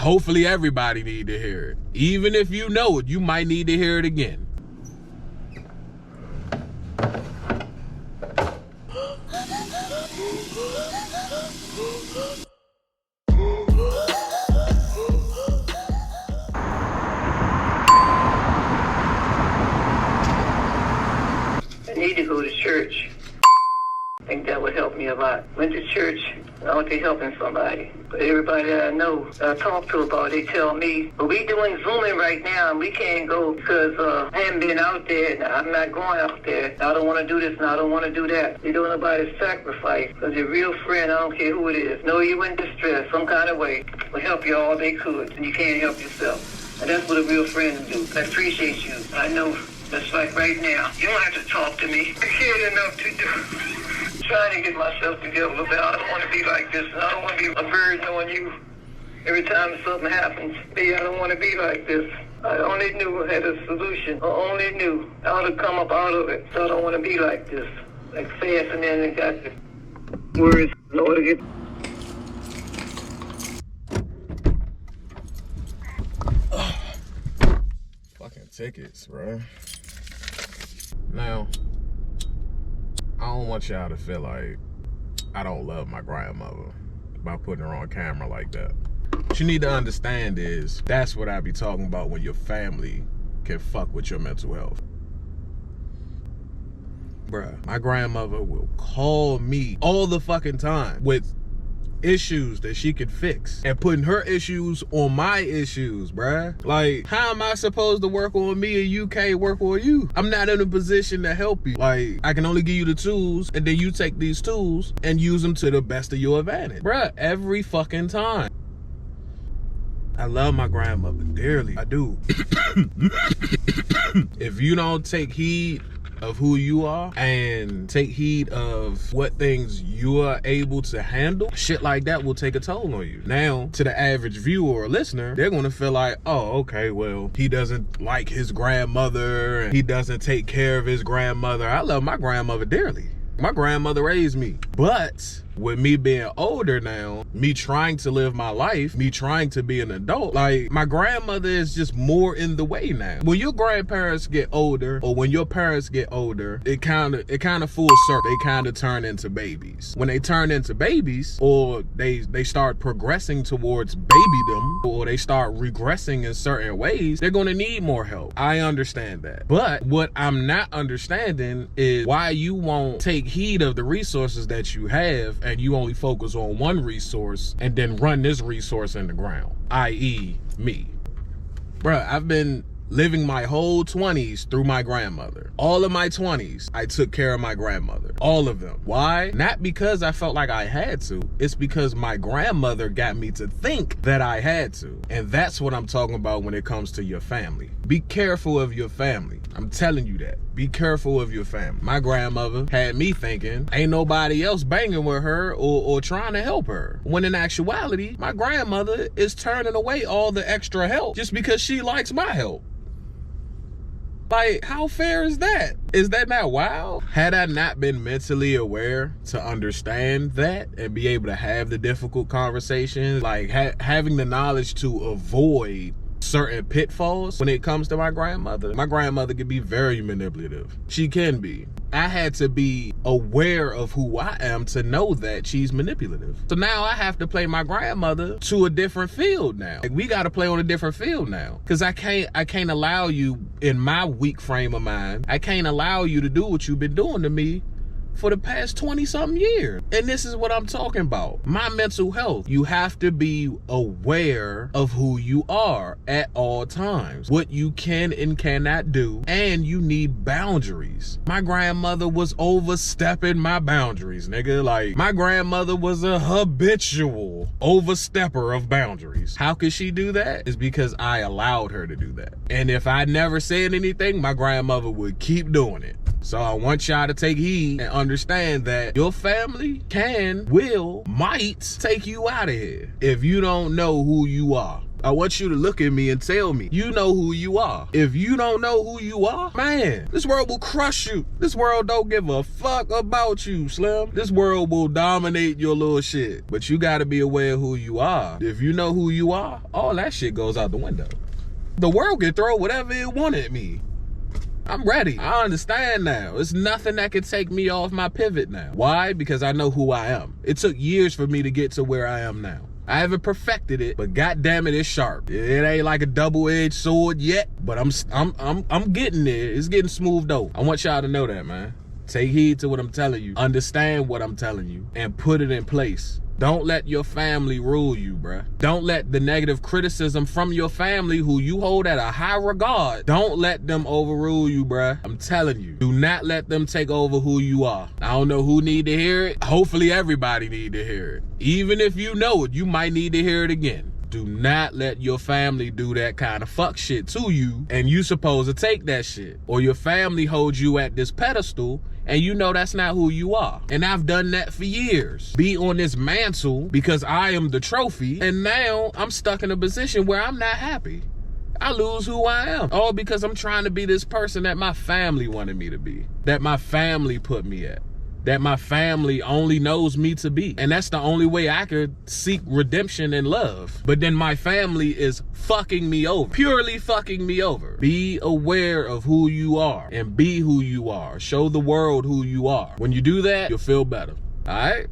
Hopefully everybody need to hear it. Even if you know it, you might need to hear it again. I need to go to church. I think that would help me a lot. Went to church, I went to helping somebody. But everybody that I know, that I talk to about, they tell me, but we doing Zooming right now and we can't go because I haven't been out there and I'm not going out there. I don't want to do this and I don't want to do that. You don't know about his sacrifice because your real friend, I don't care who it is, know you in distress some kind of way, will help you all they could and you can't help yourself. And that's what a real friend do. I appreciate you. I know. That's like right now. You don't have to talk to me. I cared enough to do. Trying to get myself together, but I don't want to be like this. I don't want to be a burden on you every time something happens. Me, I don't want to be like this. I only knew I had a solution. I only knew how to come up out of it. So I don't want to be like this. Like fast and then it got the words in order to get... Fucking tickets, bro. Now, I don't want y'all to feel like I don't love my grandmother by putting her on camera like that. What you need to understand is that's what I be talking about when your family can fuck with your mental health. Bruh, my grandmother will call me all the fucking time with issues that she could fix and putting her issues on my issues, bruh. Like, how am I supposed to work on me and you can't work on you? I'm not in a position to help you. Like, I can only give you the tools and then you take these tools and use them to the best of your advantage. Bruh, every fucking time. I love my grandmother dearly. I do. If you don't take heed of who you are and take heed of what things you are able to handle, shit like that will take a toll on you. Now, to the average viewer or listener, they're gonna feel like, oh, okay, well, he doesn't like his grandmother and he doesn't take care of his grandmother. I love my grandmother dearly. My grandmother raised me. But with me being older now, me trying to live my life, me trying to be an adult, like, my grandmother is just more in the way now. When your grandparents get older, or when your parents get older, it kind of full circle. They kind of turn into babies. When they turn into babies, or they start progressing towards babydom, or they start regressing in certain ways, they're gonna need more help. I understand that. But what I'm not understanding is why you won't take heed of the resources that you have and you only focus on one resource and then run this resource in the ground, i.e. me. Bruh, I've been living my whole 20s through my grandmother. All of my 20s, I took care of my grandmother. All of them. Why? Not because I felt like I had to. It's because my grandmother got me to think that I had to. And that's what I'm talking about when it comes to your family. Be careful of your family. I'm telling you that. Be careful of your family. My grandmother had me thinking ain't nobody else banging with her or trying to help her. When in actuality, my grandmother is turning away all the extra help just because she likes my help. Like, how fair is that? Is that not wild? Had I not been mentally aware to understand that and be able to have the difficult conversations, like having the knowledge to avoid certain pitfalls when it comes to my grandmother can be very manipulative. She can be. I had to be aware of who I am to know that she's manipulative. So now I have to play my grandmother to a different field now. Like, we got to play on a different field now. Because I can't allow you, in my weak frame of mind, I can't allow you to do what you've been doing to me for the past 20-something years. And this is what I'm talking about. My mental health. You have to be aware of who you are at all times, what you can and cannot do, and you need boundaries. My grandmother was overstepping my boundaries, nigga. Like, my grandmother was a habitual overstepper of boundaries. How could she do that? It's because I allowed her to do that. And if I never said anything, my grandmother would keep doing it. So I want y'all to take heed and understand that your family might take you out of here if you don't know who you are. I want you to look at me and tell me you know who you are. If you don't know who you are, man, this world will crush you. This world don't give a fuck about you, Slim. This world will dominate your little shit. But you gotta be aware of who you are. If you know who you are, all that shit goes out the window. The world can throw whatever it want at me. I'm ready. I understand now. It's nothing that can take me off my pivot now. Why? Because I know who I am. It took years for me to get to where I am now. I haven't perfected it, but goddamn it, it's sharp. It ain't like a double-edged sword yet, but I'm getting there. It's getting smoothed over. I want y'all to know that, man. Take heed to what I'm telling you. Understand what I'm telling you and put it in place. Don't let your family rule you, bruh. Don't let the negative criticism from your family who you hold at a high regard, don't let them overrule you, bruh. I'm telling you, do not let them take over who you are. I don't know who need to hear it. Hopefully everybody need to hear it. Even if you know it, you might need to hear it again. Do not let your family do that kind of fuck shit to you and you supposed to take that shit. Or your family holds you at this pedestal and you know that's not who you are. And I've done that for years. Be on this mantle because I am the trophy and now I'm stuck in a position where I'm not happy. I lose who I am. All because I'm trying to be this person that my family wanted me to be. That my family put me at. That my family only knows me to be. And that's the only way I could seek redemption and love. But then my family is fucking me over. Purely fucking me over. Be aware of who you are and be who you are. Show the world who you are. When you do that, you'll feel better. All right?